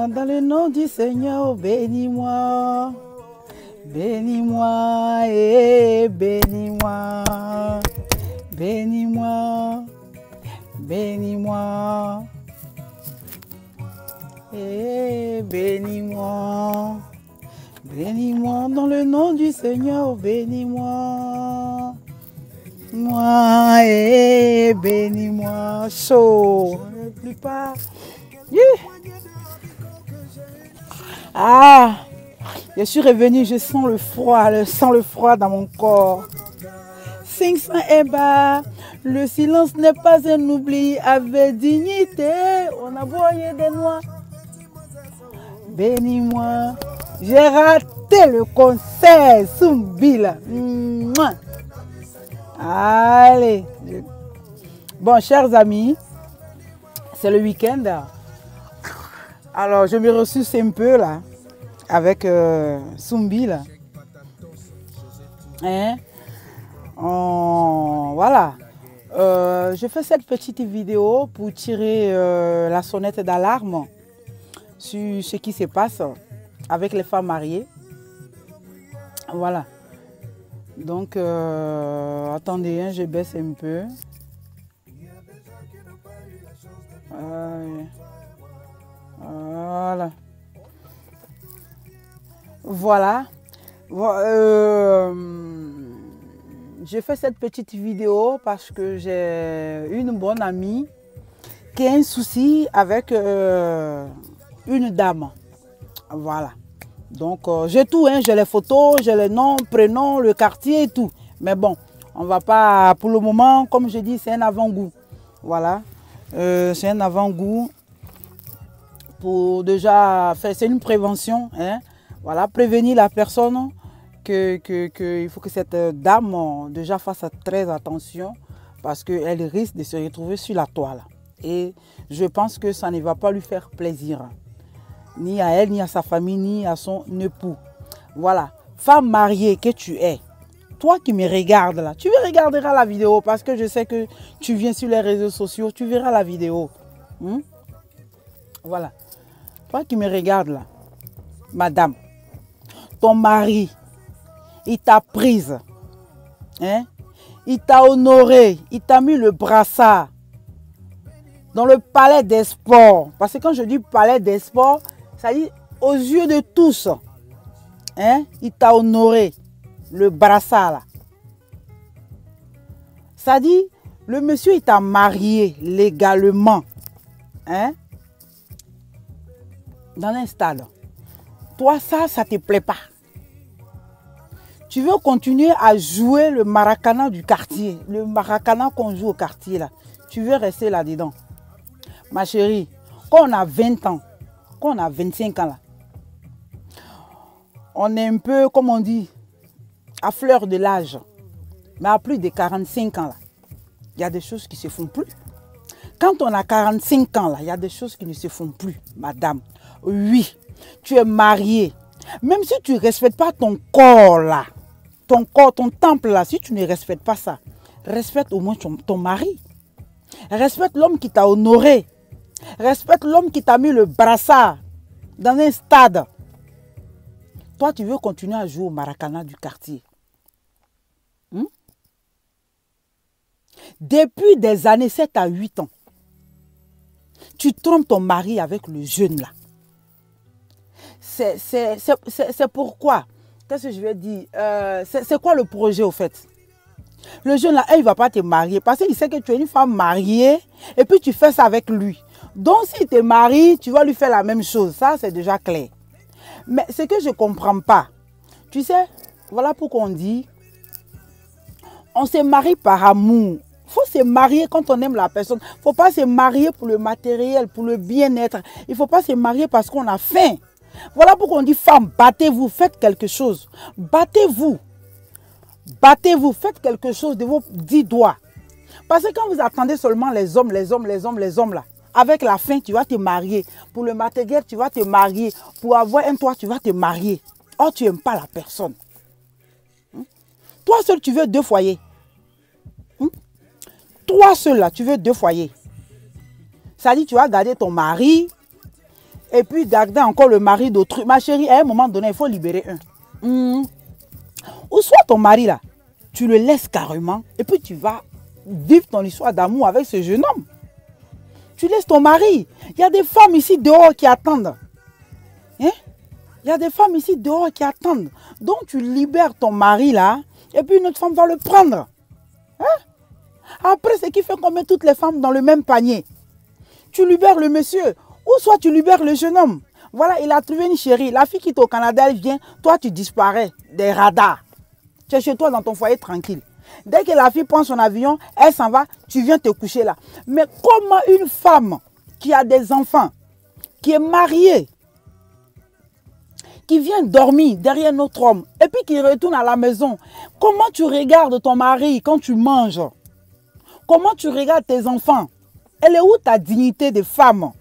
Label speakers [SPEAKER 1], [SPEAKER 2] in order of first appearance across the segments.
[SPEAKER 1] Bénis-moi dans le nom du Seigneur, bénis-moi. Bénis-moi et bénis-moi. Bénis-moi. Bénis-moi. Et bénis-moi. Bénis-moi dans le nom du Seigneur, bénis-moi. Moi et bénis-moi. Chaud. Ne plus pas. Ah, je suis revenue, je sens le froid dans mon corps. 500 et bas, le silence n'est pas un oubli, avec dignité, on a broyé des noix. Bénis-moi, j'ai raté le concert, Soumbil. Allez. Bon, chers amis, c'est le week-end. Alors, je me ressource un peu là, avec Soumbi là. Hein? Voilà. Je fais cette petite vidéo pour tirer la sonnette d'alarme sur ce qui se passe avec les femmes mariées. Voilà. Donc, attendez, hein, je baisse un peu. Voilà. Voilà. Je fais cette petite vidéo parce que j'ai une bonne amie qui a un souci avec une dame. Voilà. Donc, j'ai tout, hein, j'ai les photos, j'ai les noms, prénoms, le quartier et tout. Mais bon, on va pas, pour le moment, comme je dis, c'est un avant-goût. Voilà. C'est un avant-goût pour déjà faire, c'est une prévention. Hein. Voilà, prévenir la personne il faut que cette dame déjà fasse très attention parce qu'elle risque de se retrouver sur la toile. Et je pense que ça ne va pas lui faire plaisir. Ni à elle, ni à sa famille, ni à son époux. Voilà. Femme mariée que tu es, toi qui me regardes là, tu regarderas la vidéo parce que je sais que tu viens sur les réseaux sociaux, tu verras la vidéo. Voilà. Toi qui me regardes là, madame, ton mari, il t'a prise, hein? Il t'a honoré, il t'a mis le brassard dans le palais des sports. Parce que quand je dis palais des sports, ça dit aux yeux de tous. Hein? Il t'a honoré, le brassard là. Ça dit, le monsieur il t'a marié légalement. Hein? Dans un stade. Toi ça ne te plaît pas. Tu veux continuer à jouer le maracana du quartier, le maracana qu'on joue au quartier là. Tu veux rester là-dedans. Ma chérie, quand on a 20 ans, quand on a 25 ans là, on est un peu, comme on dit, à fleur de l'âge. Mais à plus de 45 ans là, il y a des choses qui ne se font plus. Quand on a 45 ans là, il y a des choses qui ne se font plus, madame. Oui, tu es mariée. Même si tu ne respectes pas ton corps là, ton corps, ton temple là, si tu ne respectes pas ça, respecte au moins ton mari. Respecte l'homme qui t'a honoré. Respecte l'homme qui t'a mis le brassard dans un stade. Toi, tu veux continuer à jouer au maracana du quartier. Depuis des années 7 à 8 ans, tu trompes ton mari avec le jeune là. C'est pourquoi. Qu'est-ce que je vais dire? C'est quoi le projet au fait? Le jeune là, il ne va pas te marier parce qu'il sait que tu es une femme mariée et puis tu fais ça avec lui. Donc s'il te marie, tu vas lui faire la même chose. Ça, c'est déjà clair. Mais ce que je ne comprends pas, tu sais, voilà pourquoi on dit, on se marie par amour. Il faut se marier quand on aime la personne. Il ne faut pas se marier pour le matériel, pour le bien-être. Il ne faut pas se marier parce qu'on a faim. Voilà pourquoi on dit, femme, battez-vous, faites quelque chose. Battez-vous. Battez-vous, faites quelque chose de vos 10 doigts. Parce que quand vous attendez seulement les hommes là, avec la faim, tu vas te marier. Pour le matériel, tu vas te marier. Pour avoir un toit, tu vas te marier. Or, tu n'aimes pas la personne. Toi seul, tu veux 2 foyers. Toi seul, là, tu veux 2 foyers. Ça dit, tu vas garder ton mari et puis garder encore le mari d'autrui. Ma chérie, à un moment donné, il faut libérer un. Ou soit ton mari là, tu le laisses carrément et puis tu vas vivre ton histoire d'amour avec ce jeune homme. Tu laisses ton mari. Il y a des femmes ici dehors qui attendent. Hein? Il y a des femmes ici dehors qui attendent. Donc tu libères ton mari là et puis une autre femme va le prendre. Hein? Après, c'est qui fait qu'on met toutes les femmes dans le même panier. Tu libères le monsieur ou soit tu libères le jeune homme. Voilà, il a trouvé une chérie. La fille qui est au Canada, elle vient. Toi, tu disparais des radars. Tu es chez toi dans ton foyer tranquille. Dès que la fille prend son avion, elle s'en va, tu viens te coucher là. Mais comment une femme qui a des enfants, qui est mariée, qui vient dormir derrière notre homme et puis qui retourne à la maison, comment tu regardes ton mari quand tu manges? Comment tu regardes tes enfants? Elle est où ta dignité de femme?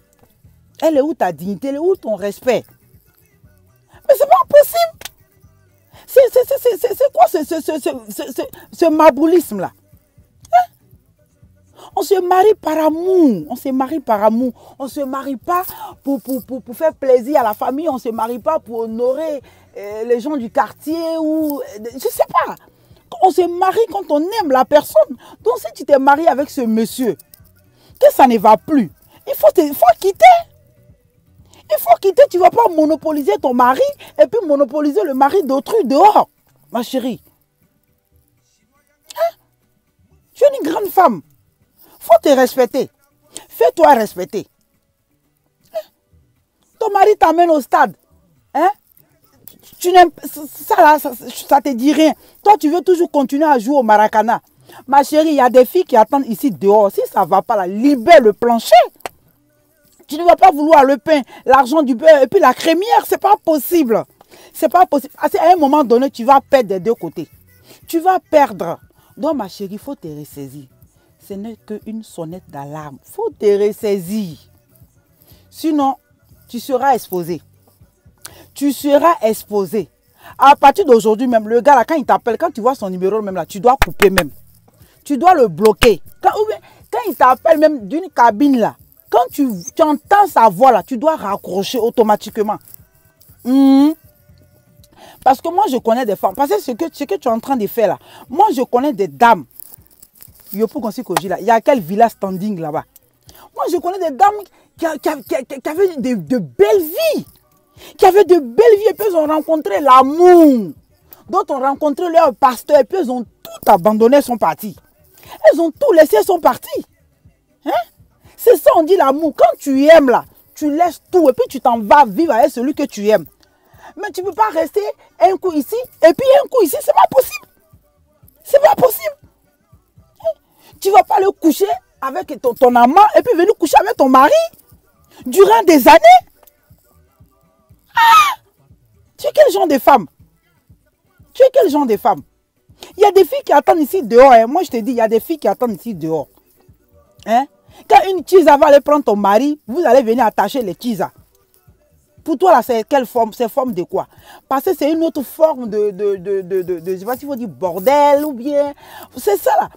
[SPEAKER 1] Elle est où ta dignité? Elle est où ton respect? Mais c'est pas possible. C'est quoi ce maboulisme là? Hein? On se marie par amour. On se marie par amour. On ne se marie pas pour faire plaisir à la famille. On ne se marie pas pour honorer les gens du quartier ou... Je ne sais pas. On se marie quand on aime la personne. Donc si tu t'es marié avec ce monsieur, que ça ne va plus, il faut quitter. Il faut quitter, tu ne vas pas monopoliser ton mari et puis monopoliser le mari d'autrui dehors, ma chérie. Hein? Tu es une grande femme. Il faut te respecter. Fais-toi respecter. Hein? Ton mari t'amène au stade. Hein? Tu n'aimes ça là, ça te dit rien. Toi, tu veux toujours continuer à jouer au maracana. Ma chérie, il y a des filles qui attendent ici dehors. Si ça ne va pas là, libère le plancher. Tu ne vas pas vouloir le pain, l'argent du beurre et puis la crémière. C'est pas possible. C'est pas possible. À un moment donné, tu vas perdre des deux côtés. Tu vas perdre. Donc, ma chérie, il faut te ressaisir. Ce n'est qu'une sonnette d'alarme. Il faut te ressaisir. Sinon, tu seras exposé. Tu seras exposé. À partir d'aujourd'hui même, le gars là, quand il t'appelle, quand tu vois son numéro même là, tu dois couper même. Tu dois le bloquer. Quand il t'appelle même d'une cabine là, quand tu entends sa voix là, tu dois raccrocher automatiquement. Parce que moi, je connais des femmes. Parce que ce que tu es en train de faire là, moi, je connais des dames. Il y a quel villa standing là-bas. Moi, je connais des dames qui avaient de belles vies. Qui avaient de belles vies et puis ils ont rencontré l'amour. D'autres ont rencontré leur pasteur et puis ils ont tout abandonné, sont partis. Elles ont tout laissé, sont partis. Hein? C'est ça, on dit l'amour. Quand tu aimes là, tu laisses tout et puis tu t'en vas vivre avec celui que tu aimes. Mais tu ne peux pas rester un coup ici et puis un coup ici, c'est pas possible. C'est pas possible. Tu ne vas pas le coucher avec ton amant et puis venir coucher avec ton mari durant des années. Ah! Tu es quel genre de femme? Tu es quel genre de femme? Il y a des filles qui attendent ici dehors. Hein. Moi, je te dis, il y a des filles qui attendent ici dehors. Hein? Quand une tisa va aller prendre ton mari, vous allez venir attacher les tisas. Pour toi, là, c'est quelle forme? C'est forme de quoi? Parce que c'est une autre forme de je sais pas s'il faut dire bordel ou bien... C'est ça, là.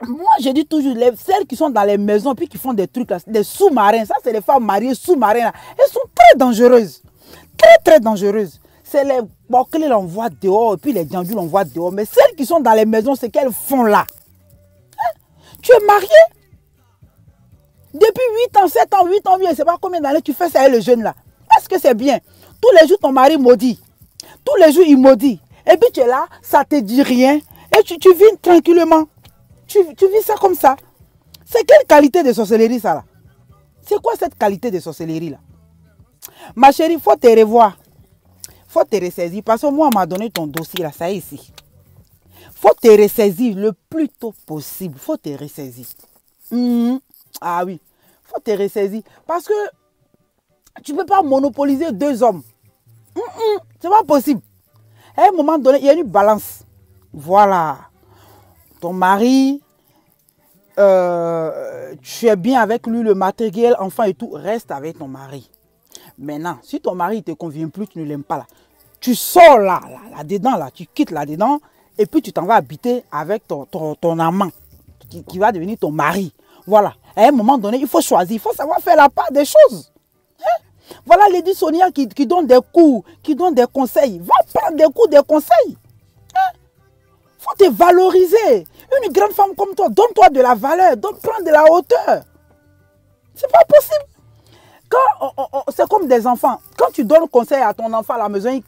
[SPEAKER 1] Moi, je dis toujours, celles qui sont dans les maisons puis qui font des trucs, là, des sous-marins, ça, c'est les femmes mariées sous-marins, là. Elles sont très dangereuses. Très, très dangereuses. C'est les bouclés, l'envoie dehors, et puis les jambes, l'envoie dehors. Mais celles qui sont dans les maisons, c'est qu'elles font là. Hein? Tu es marié? Depuis 8 ans, 7 ans, 8 ans, je ne sais pas combien d'années tu fais ça avec le jeune là. Est-ce que c'est bien? Tous les jours, ton mari maudit. Tous les jours, il maudit. Et puis tu es là, ça ne te dit rien. Et tu vis tranquillement. Tu vis ça comme ça. C'est quelle qualité de sorcellerie ça là? C'est quoi cette qualité de sorcellerie là? Ma chérie, il faut te revoir. Il faut te ressaisir. Parce que moi, on m'a donné ton dossier là, ça est ici. Il faut te ressaisir le plus tôt possible. Il faut te ressaisir. Ah oui, il faut te ressaisir. Parce que tu ne peux pas monopoliser deux hommes. C'est pas possible. À un moment donné, il y a une balance. Voilà. Ton mari, tu es bien avec lui, le matériel, enfant et tout, reste avec ton mari. Maintenant, si ton mari ne te convient plus, tu ne l'aimes pas là, tu sors là-dedans, là, tu quittes là-dedans, et puis tu t'en vas habiter avec ton amant, qui va devenir ton mari. Voilà. À un moment donné, il faut choisir, il faut savoir faire la part des choses. Hein? Voilà. Voilà Lady Sonia qui donne des cours, qui donne des conseils. Va prendre des cours, des conseils. Hein? Faut te valoriser. Une grande femme comme toi, donne-toi de la valeur, prends de la hauteur. C'est pas possible. C'est comme des enfants. Quand tu donnes conseil à ton enfant à la maison,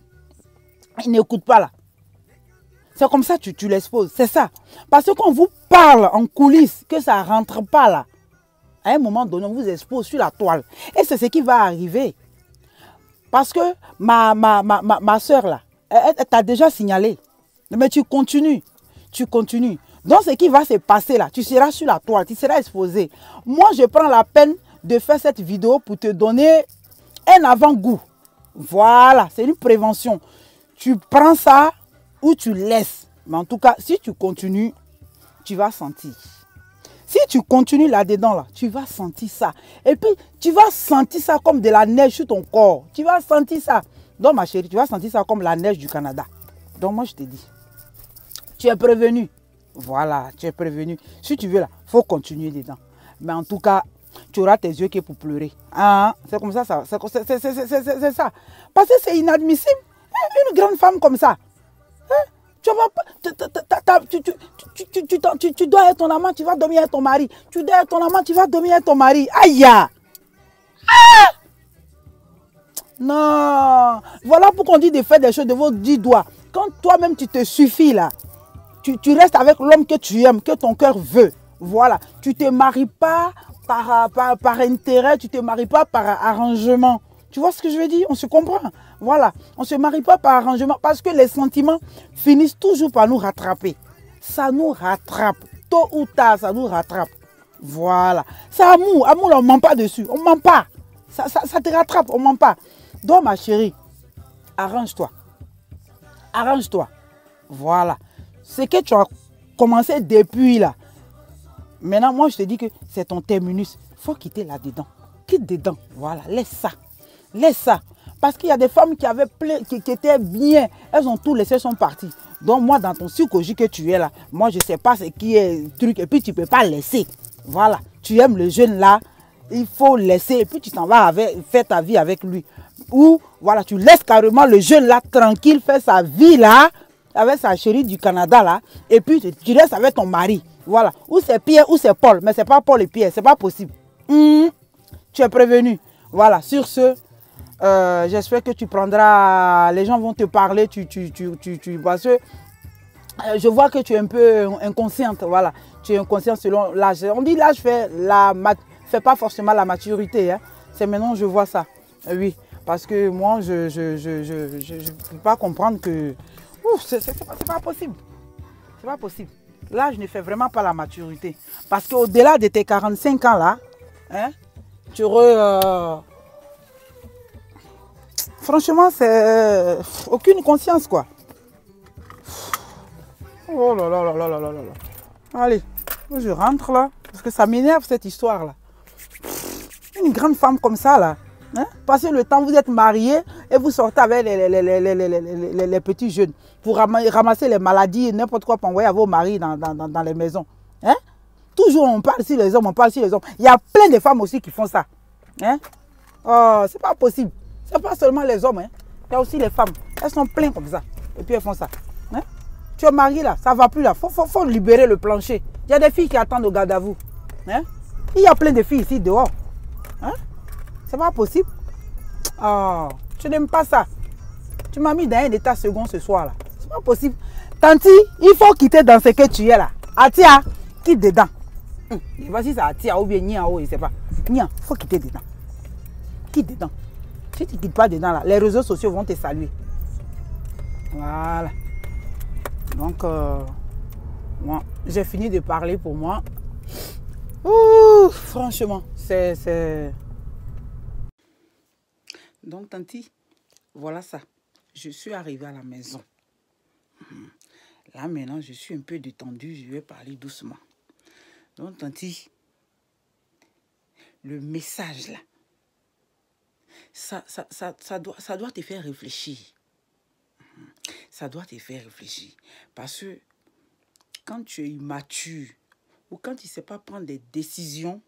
[SPEAKER 1] il n'écoute pas là. C'est comme ça que tu l'exposes. C'est ça. Parce qu'on vous parle en coulisses que ça ne rentre pas là. À un moment donné, on vous expose sur la toile. Et c'est ce qui va arriver. Parce que ma soeur là, elle t'a déjà signalé. Mais tu continues. Tu continues. Donc ce qui va se passer là, tu seras sur la toile, tu seras exposé. Moi, je prends la peine de faire cette vidéo pour te donner un avant-goût. Voilà, c'est une prévention. Tu prends ça ou tu laisses. Mais en tout cas, si tu continues, tu vas sentir. Si tu continues là-dedans, là, tu vas sentir ça. Et puis, tu vas sentir ça comme de la neige sur ton corps. Tu vas sentir ça. Donc, ma chérie, tu vas sentir ça comme la neige du Canada. Donc, moi, je te dis, tu es prévenu. Voilà, tu es prévenu. Si tu veux, là, il faut continuer dedans. Mais en tout cas, tu auras tes yeux qui pour pleurer. Hein? C'est comme ça, c'est ça. Parce que c'est inadmissible. Une grande femme comme ça. Hein? Tu dois être ton amant, tu vas dormir avec ton mari. Tu dois être ton amant, tu vas dormir avec ton mari. Aïe! Ah! Non! Voilà pourquoi on dit de faire des choses de vos 10 doigts. Quand toi-même tu te suffis là, tu restes avec l'homme que tu aimes, que ton cœur veut. Voilà. Tu ne te maries pas par intérêt, tu ne te maries pas par arrangement. Tu vois ce que je veux dire? On se comprend. Voilà. On ne se marie pas par arrangement parce que les sentiments finissent toujours par nous rattraper. Ça nous rattrape. Tôt ou tard, ça nous rattrape. Voilà. C'est amour. Amour, on ne ment pas dessus. On ne ment pas. Ça te rattrape, on ne ment pas. Donc, ma chérie, arrange-toi. Arrange-toi. Voilà. Ce que tu as commencé depuis là. Maintenant, moi, je te dis que c'est ton terminus. Il faut quitter là-dedans. Quitte dedans. Voilà. Laisse ça. Laisse ça. Parce qu'il y a des femmes qui avaient plein, qui étaient bien. Elles ont tout laissé, elles sont parties. Donc, moi, dans ton psychologie que tu es là, moi, je ne sais pas ce qui est le truc. Et puis, tu ne peux pas laisser. Voilà. Tu aimes le jeune là. Il faut laisser. Et puis, tu t'en vas faire ta vie avec lui. Ou, voilà, tu laisses carrément le jeune là tranquille, faire sa vie là, avec sa chérie du Canada là. Et puis, tu restes avec ton mari. Voilà. Ou c'est Pierre ou c'est Paul. Mais ce n'est pas Paul et Pierre. Ce n'est pas possible. Tu es prévenu. Voilà. Sur ce, j'espère que tu prendras... Les gens vont te parler. Parce que je vois que tu es un peu inconsciente. Voilà. Tu es inconsciente selon l'âge. On dit l'âge fait pas forcément la maturité. Hein. C'est maintenant je vois ça. Oui. Parce que moi, je ne peux pas comprendre que... C'est pas possible. C'est pas possible. L'âge ne fait vraiment pas la maturité. Parce qu'au-delà de tes 45 ans là, hein, tu aurais... Franchement, c'est aucune conscience quoi. Oh là là là là là là là. Allez, je rentre là. Parce que ça m'énerve cette histoire là. Une grande femme comme ça là. Hein? Passez le temps, vous êtes mariés et vous sortez avec les petits jeunes pour ramasser les maladies, n'importe quoi pour envoyer à vos maris dans les maisons. Hein? Toujours on parle sur les hommes, on parle sur les hommes. Il y a plein de femmes aussi qui font ça. Hein? Oh, c'est pas possible. C'est pas seulement les hommes. Hein? Il y a aussi les femmes. Elles sont pleines comme ça. Et puis elles font ça. Hein? Tu es marié là, ça ne va plus là. Faut libérer le plancher. Il y a des filles qui attendent au garde à vous. Hein? Il y a plein de filles ici dehors. Hein? C'est pas possible. Oh, je n'aime pas ça. Tu m'as mis dans un état second ce soir là. C'est pas possible. Tanti, il faut quitter dans ce que tu es là. Atia, quitte dedans. Voici ça, Atia ou bien Nia, je ne sais pas. Nia, il faut quitter dedans. Quitte dedans. Si tu ne quittes pas dedans là, les réseaux sociaux vont te saluer. Voilà. Donc, moi, j'ai fini de parler pour moi. Ouh, franchement, c'est... Donc, Tanti, voilà ça. Je suis arrivée à la maison. Là, maintenant, je suis un peu détendue. Je vais parler doucement. Donc, Tanti, le message là, ça doit te faire réfléchir. Ça doit te faire réfléchir. Parce que quand tu es immature ou quand tu ne sais pas prendre des décisions,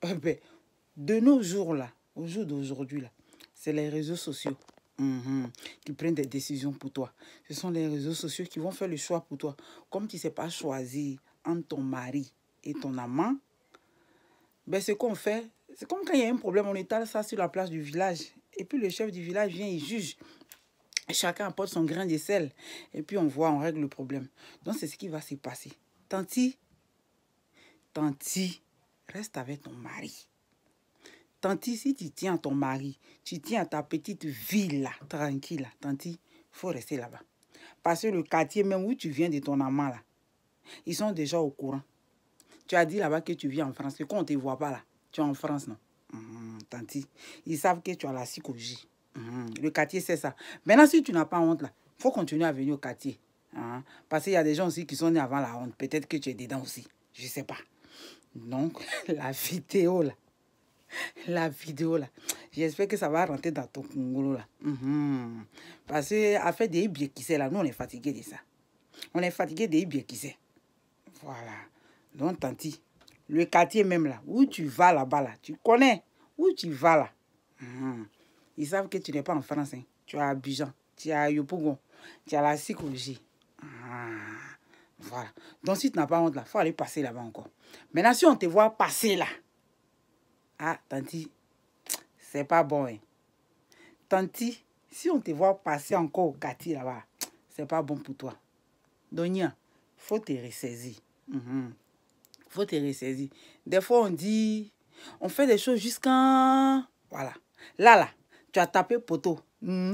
[SPEAKER 1] de nos jours là, au jour d'aujourd'hui là, c'est les réseaux sociaux qui prennent des décisions pour toi. Ce sont les réseaux sociaux qui vont faire le choix pour toi. Comme tu ne sais pas choisir entre ton mari et ton amant, ben ce qu'on fait, c'est comme quand il y a un problème, on étale ça sur la place du village. Et puis le chef du village vient, il juge. Chacun apporte son grain de sel. Et puis on voit, on règle le problème. Donc c'est ce qui va se passer. Tanti, reste avec ton mari. Tanti, si tu tiens à ton mari, tu tiens à ta petite ville là, tranquille là, tanti, il faut rester là-bas. Parce que le quartier même où tu viens de ton amant là, ils sont déjà au courant. Tu as dit là-bas que tu vis en France, que quand on ne te voit pas là, tu es en France, non? Tanti, ils savent que tu as la psychologie. Le quartier, c'est ça. Maintenant, si tu n'as pas honte là, il faut continuer à venir au quartier. Parce qu'il y a des gens aussi qui sont nés avant la honte. Peut-être que tu es dedans aussi. Je ne sais pas. Donc, la vidéo là, j'espère que ça va rentrer dans ton congolo là. Parce qu'à faire des ibiers qui c'est là, nous on est fatigué de ça. On est fatigué des ibiers qui c'est. Voilà. Donc, tanti, le quartier même là, où tu vas là-bas là, tu connais où tu vas là. Ils savent que tu n'es pas en France. Hein. Tu es à Abidjan, tu es à Yopougon, tu as la psychologie. Voilà. Donc, si tu n'as pas honte là, il faut aller passer là-bas encore. Maintenant, si on te voit passer là, tanti, c'est pas bon. Hein. Tanti, si on te voit passer encore au quartier là-bas, c'est pas bon pour toi. Donc, il faut te ressaisir. Faut te ressaisir. Des fois, on dit, on fait des choses jusqu'à... Voilà. Là, tu as tapé poteau.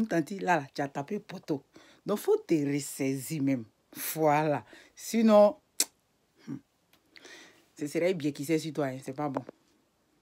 [SPEAKER 1] Tanti, là, tu as tapé poteau. Donc, faut te ressaisir même. Voilà. Sinon, ce serait bien qui sait sur toi. Hein. C'est pas bon.